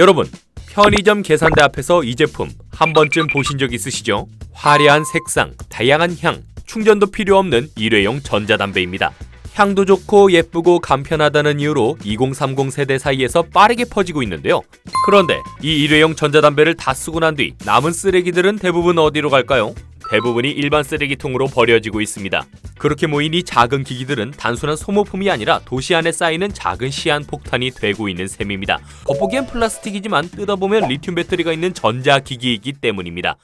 여러분, 편의점 계산대 앞에서 이 제품 한 번쯤 보신 적 있으시죠? 화려한 색상, 다양한 향, 충전도 필요 없는 일회용 전자담배입니다. 향도 좋고 예쁘고 간편하다는 이유로 2030 세대 사이에서 빠르게 퍼지고 있는데요. 그런데 이 일회용 전자담배를 다 쓰고 난 뒤 남은 쓰레기들은 대부분 어디로 갈까요? 대부분이 일반 쓰레기통으로 버려지고 있습니다. 그렇게 모인 이 작은 기기들은 단순한 소모품이 아니라 도시 안에 쌓이는 작은 시한폭탄이 되고 있는 셈입니다. 겉보기엔 플라스틱이지만 뜯어보면 리튬 배터리가 있는 전자기기이기 때문입니다.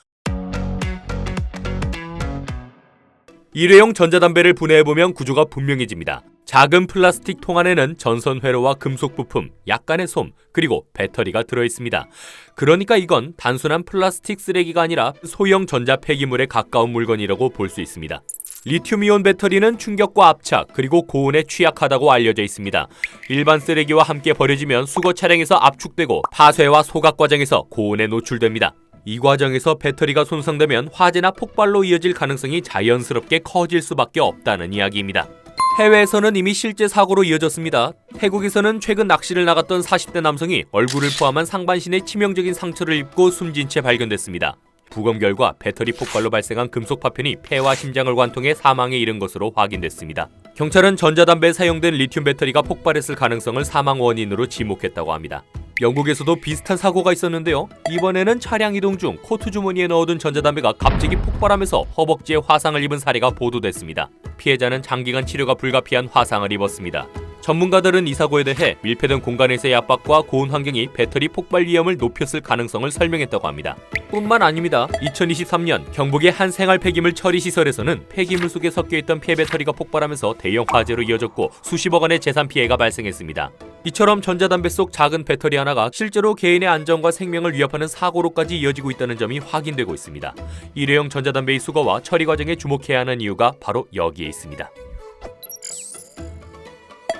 일회용 전자담배를 분해해보면 구조가 분명해집니다. 작은 플라스틱 통 안에는 전선 회로와 금속 부품, 약간의 솜, 그리고 배터리가 들어있습니다. 그러니까 이건 단순한 플라스틱 쓰레기가 아니라 소형 전자 폐기물에 가까운 물건이라고 볼 수 있습니다. 리튬이온 배터리는 충격과 압착, 그리고 고온에 취약하다고 알려져 있습니다. 일반 쓰레기와 함께 버려지면 수거 차량에서 압축되고 파쇄와 소각 과정에서 고온에 노출됩니다. 이 과정에서 배터리가 손상되면 화재나 폭발로 이어질 가능성이 자연스럽게 커질 수밖에 없다는 이야기입니다. 해외에서는 이미 실제 사고로 이어졌습니다. 태국에서는 최근 낚시를 나갔던 40대 남성이 얼굴을 포함한 상반신에 치명적인 상처를 입고 숨진 채 발견됐습니다. 부검 결과 배터리 폭발로 발생한 금속 파편이 폐와 심장을 관통해 사망에 이른 것으로 확인됐습니다. 경찰은 전자담배에 사용된 리튬 배터리가 폭발했을 가능성을 사망 원인으로 지목했다고 합니다. 영국에서도 비슷한 사고가 있었는데요. 이번에는 차량 이동 중 코트 주머니에 넣어둔 전자담배가 갑자기 폭발하면서 허벅지에 화상을 입은 사례가 보도됐습니다. 피해자는 장기간 치료가 불가피한 화상을 입었습니다. 전문가들은 이 사고에 대해 밀폐된 공간에서의 압박과 고온 환경이 배터리 폭발 위험을 높였을 가능성을 설명했다고 합니다. 뿐만 아닙니다. 2023년 경북의 한 생활 폐기물 처리 시설에서는 폐기물 속에 섞여있던 폐배터리가 폭발하면서 대형 화재로 이어졌고 수십억 원의 재산 피해가 발생했습니다. 이처럼 전자담배 속 작은 배터리 하나가 실제로 개인의 안전과 생명을 위협하는 사고로까지 이어지고 있다는 점이 확인되고 있습니다. 일회용 전자담배의 수거와 처리 과정에 주목해야 하는 이유가 바로 여기에 있습니다.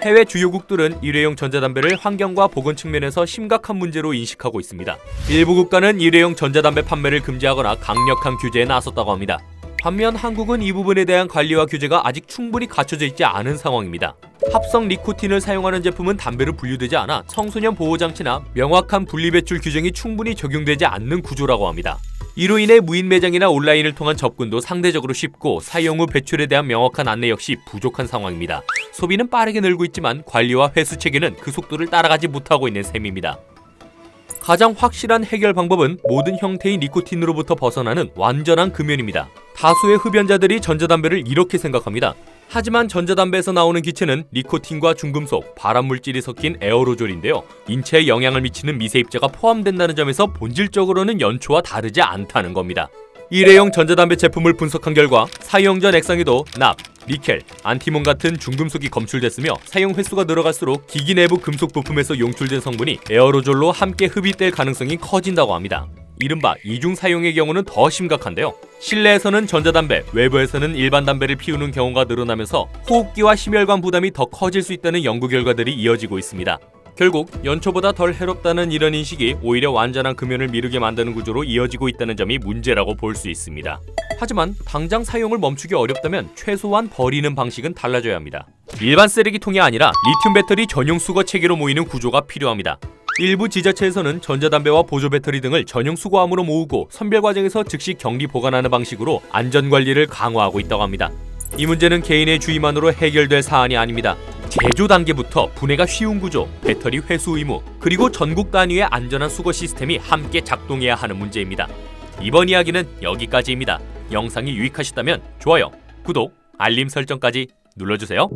해외 주요국들은 일회용 전자담배를 환경과 보건 측면에서 심각한 문제로 인식하고 있습니다. 일부 국가는 일회용 전자담배 판매를 금지하거나 강력한 규제에 나섰다고 합니다. 반면 한국은 이 부분에 대한 관리와 규제가 아직 충분히 갖춰져 있지 않은 상황입니다. 합성 니코틴을 사용하는 제품은 담배로 분류되지 않아 청소년 보호장치나 명확한 분리배출 규정이 충분히 적용되지 않는 구조라고 합니다. 이로 인해 무인 매장이나 온라인을 통한 접근도 상대적으로 쉽고 사용 후 배출에 대한 명확한 안내 역시 부족한 상황입니다. 소비는 빠르게 늘고 있지만 관리와 회수 체계는 그 속도를 따라가지 못하고 있는 셈입니다. 가장 확실한 해결 방법은 모든 형태의 니코틴으로부터 벗어나는 완전한 금연입니다. 다수의 흡연자들이 전자담배를 이렇게 생각합니다. 하지만 전자담배에서 나오는 기체는 니코틴과 중금속, 발암물질이 섞인 에어로졸인데요. 인체에 영향을 미치는 미세입자가 포함된다는 점에서 본질적으로는 연초와 다르지 않다는 겁니다. 일회용 전자담배 제품을 분석한 결과 사용 전 액상에도 납, 니켈, 안티몬 같은 중금속이 검출됐으며 사용 횟수가 늘어갈수록 기기 내부 금속 부품에서 용출된 성분이 에어로졸로 함께 흡입될 가능성이 커진다고 합니다. 이른바 이중 사용의 경우는 더 심각한데요. 실내에서는 전자담배, 외부에서는 일반 담배를 피우는 경우가 늘어나면서 호흡기와 심혈관 부담이 더 커질 수 있다는 연구 결과들이 이어지고 있습니다. 결국 연초보다 덜 해롭다는 이런 인식이 오히려 완전한 금연을 미루게 만드는 구조로 이어지고 있다는 점이 문제라고 볼 수 있습니다. 하지만 당장 사용을 멈추기 어렵다면 최소한 버리는 방식은 달라져야 합니다. 일반 쓰레기통이 아니라 리튬 배터리 전용 수거 체계로 모이는 구조가 필요합니다. 일부 지자체에서는 전자담배와 보조 배터리 등을 전용 수거함으로 모으고 선별 과정에서 즉시 격리 보관하는 방식으로 안전관리를 강화하고 있다고 합니다. 이 문제는 개인의 주의만으로 해결될 사안이 아닙니다. 제조 단계부터 분해가 쉬운 구조, 배터리 회수 의무, 그리고 전국 단위의 안전한 수거 시스템이 함께 작동해야 하는 문제입니다. 이번 이야기는 여기까지입니다. 영상이 유익하셨다면 좋아요, 구독, 알림 설정까지 눌러주세요.